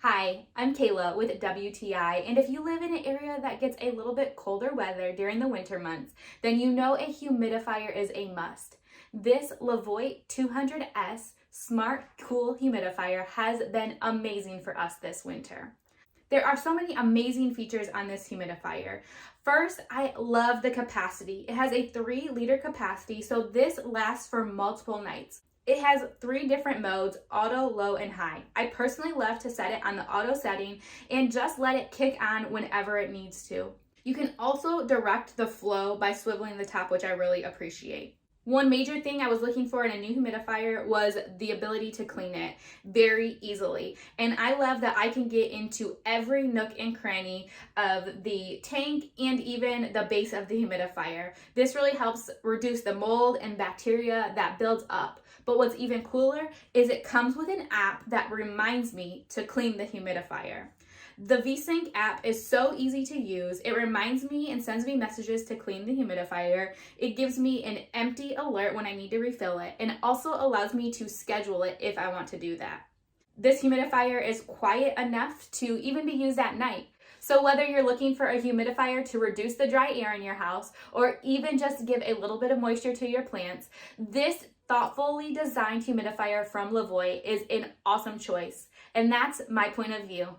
Hi, I'm Kayla with WTI, and if you live in an area that gets a little bit colder weather during the winter months, then you know a humidifier is a must. This LEVOIT 200S Smart Cool Humidifier has been amazing for us this winter. There are so many amazing features on this humidifier. First, I love the capacity. It has a 3-liter capacity, so this lasts for multiple nights. It has 3 different modes, auto, low, and high. I personally love to set it on the auto setting and just let it kick on whenever it needs to. You can also direct the flow by swiveling the top, which I really appreciate. One major thing I was looking for in a new humidifier was the ability to clean it very easily. And I love that I can get into every nook and cranny of the tank and even the base of the humidifier. This really helps reduce the mold and bacteria that builds up. But what's even cooler is it comes with an app that reminds me to clean the humidifier. The VeSync app is so easy to use. It reminds me and sends me messages to clean the humidifier. It gives me an empty alert when I need to refill it, and it also allows me to schedule it if I want to do that. This humidifier is quiet enough to even be used at night. So whether you're looking for a humidifier to reduce the dry air in your house or even just give a little bit of moisture to your plants, this thoughtfully designed humidifier from LEVOIT is an awesome choice. And that's my point of view.